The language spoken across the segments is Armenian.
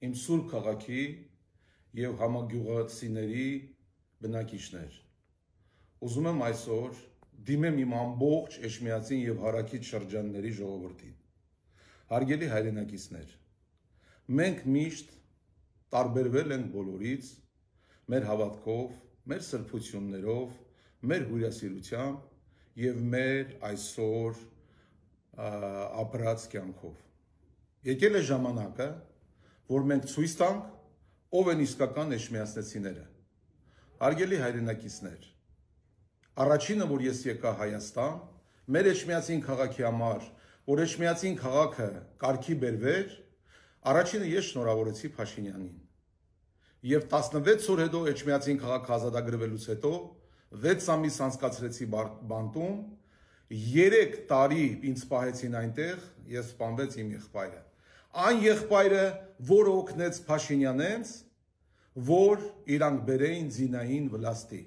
իմ սուրբ քաղաքի եւ համագյուղացիների բնակիչներ, ուզում եմ այսօր դիմեմ իմ ամբողջ Էջմիածին եւ Հարաքիչ շրջանների ժողովրդին։ Հարգելի հայրենակիցներ, մենք միշտ տարբերվել ենք բոլորից մեր հավատքով, մեր սրբություններով, մեր հյուրասիրությամբ եւ մեր այսօր ապրած կյանքով։ Եկել է ժամանակը, որ մենք ցույց տանք ով են իսկական էջմիածնեցիները։ Հարգելի հայրենակիցներ, առաջինը, որ ես եկա Հայաստան, մեր Էջմիածին քաղաքի համար, որ Էջմիածին քաղաքը կարգի բերվեր, առաջինը ես շնորհավորեցի Փաշինյանին։ Եվ 16 օր հետո Էջմիածին քաղաքը ազատագրվելուց հետո 6 ամիս անցկացրեցի բանտում, 3 տարի ինձ պահեցին այնտեղ, ես սպանվեց իմ եղբայրը։ Այն եղբայրը, որը օգնեց Փաշինյանենց, որ իրանք բերեին զինային վլաստի,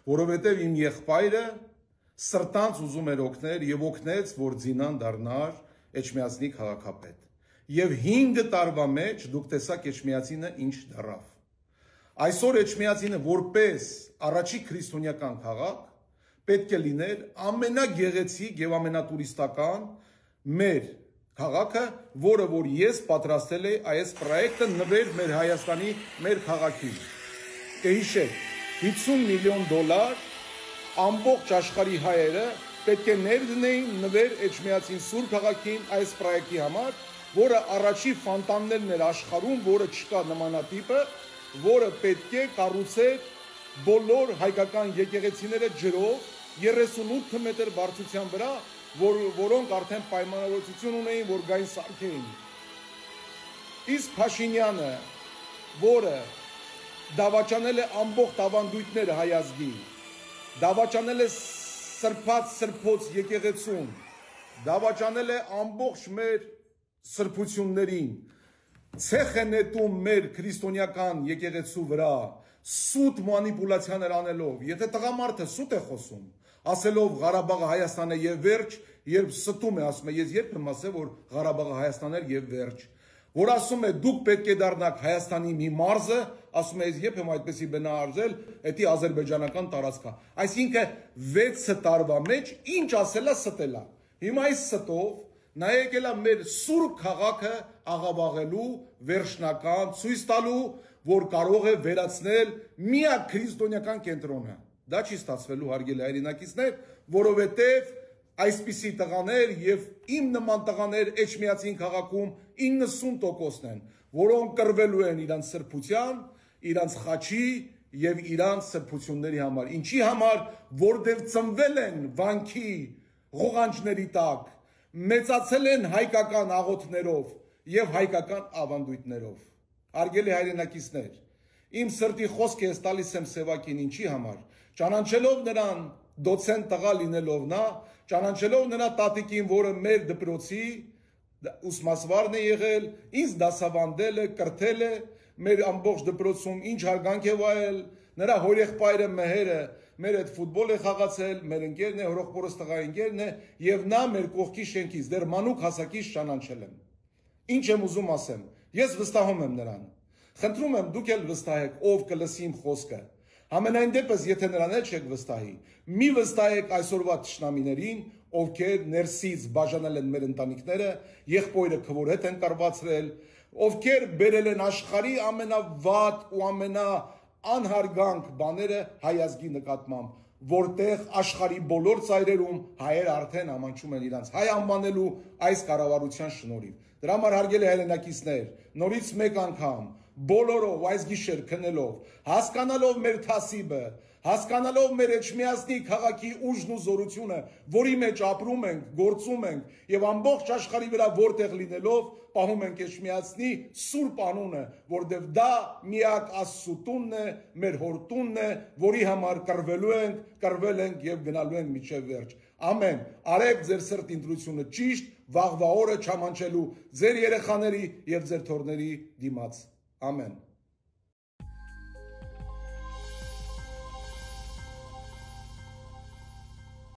որովհետև իմ եղբայրը սրտանց ուզում էր օգնել եւ օգնեց, որ զինան դառնար Էջմիածնի քաղաքապետ։ Եվ 5 տարվա մեջ դուք տեսաք Էջմիածինը ինչ դառավ։ Այսօր Էջմիածինը որպես առաջի քրիստոնեական քաղաք պետք է լիներ ամենագեղեցիկ եւ ամենատուրիստական մեր քաղաքը, որը որ ես պատրաստել եմ այս պրոյեկտը նվեր մեր Հայաստանի մեր քաղաքին։ Կհիշեք, $50 միլիոն ամբողջ աշխարհի հայերը պետք է ներդնեին նվեր Էջմիածին սուրբ քաղաքին այս պրոյեկտի համար, որը առաջի ֆոնտաններն էր աշխարհում, որը չկա նմանատիպը, որը պետք է կառուցել բոլոր հայկական եկեղեցիները ջրով 38 մետր բարձրության վրա, որոնք արդեն պայմանավորվածություն ունեին, որ գային սարքեին։ Իսկ Փաշինյանը, որը դավաճանել է ամբողջ ավանդույթները հայ ազգի, դավաճանել է սրբոց եկեղեցուն, դավաճանել է ամբողջ մեր սրբություններին, ցեխ է նետում մեր քրիստոնեական եկեղեցու վրա, սուտ մանիպուլյացիաներ անելով, եթե տղամարդը սուտ է խոսում, ասելով Ղարաբաղը Հայաստան է եւ վերջ, երբ ստում է, ասում է, ես երբ եմ ասել, որ Ղարաբաղը Հայաստան է եւ վերջ, որ ասում է դուք պետք է դառնաք Հայաստանի մի մարզը, ասում է, ես երբ եմ այդպեսի բնարարել, դա ադրբեջանական տարածք է։ Այսինքն 6 տարվա մեջ ինչ ասելա ստելա։ Հիմա այս ստով նա եկել է մեր սուրբ քաղաքը աղավաղելու, վերջնական ցույց տալու, որ կարող է վերացնել միակ քրիստոնեական կենտրոնը։ Դա չի ստացվելու, հարգելի հայրենակիցներ, որովհետև այսպիսի տղաներ եւ իմ նման տղաներ Էջմիածին քաղաքում 90%-ն են, որոնք կռվելու են իրանց սրբության, իրանց խաչի եւ իրանց սրբությունների համար։ Ինչի համար, որտեղ ծնվել են վանքի ղողանջների տակ, մեծացել են հայկական աղոթներով եւ հայկական ավանդույթներով։ Հարգելի հայրենակիցներ, իմ սրտի խոսքը ես տալիս եմ Սևակին ինչի համար, ճանաչելով նրան դոցենտ տղա լինելով նա, ճանաչելով նրա տատիկին, որը մեր դպրոցի ուսմասվարն է եղել, ինձ դասավանդել է, կրթել է, մեր ամբողջ դպրոցում ինչ հարգանք է վայել, նրա հորեղբայրը Մեհերը մեր հետ ֆուտբոլ է խաղացել, մեր ընկերն է, հորեղբորս տղա ընկերն է, եւ նա մեր կողքի շենքից դեռ մանուկ հասակից ճանաչել եմ։ Ինչ եմ ուզում ասեմ, ես վստահում եմ նրան։ Խնդրում եմ դուք էլ վստահեք, ով կլսի իմ խոսքը։ Համենայն դեպս, եթե նրան էլ չեք վստահի, մի վստահեք այսօրվա թշնամիներին, ովքեր ներսից բաժանել են մեր ընտանիքները, եղբայրը քվոր հետ են կարվածրել, ովքեր բերել են աշխարհի ամենավատ ու ամենաանհարգանք բաները հայ ազգի նկատմամբ, որտեղ աշխարհի բոլոր ծայրերում հայեր արդեն ամանչում են իրանց հայ անվանելու այս կառավարության շնորհիվ։ Դրա համար հարգելի հայրենակիցներ, նորից մեկ անգամ բոլորով այս գիշեր քնելով, հասկանալով մեր թասիբը, հասկանալով մեր Էջմիածնի քաղաքի ուժն ու զորությունը, որի մեջ ապրում ենք, գործում ենք եւ ամբողջ աշխարհի վրա որտեղ լինելով պահում ենք Էջմիածնի սուրբ անունը, որտեղ դա միակ Աստծո տունն է, մեր հոր տունն է, որի համար կռվել ենք եւ գնալու ենք մինչեւ վերջ։ Ամեն, արեք ձեր սրտ ընտրությունը ճիշտ, վաղվա օրը չամանչելու ձեր երեխաների եւ ձեր թոռների դիմաց։ Amen.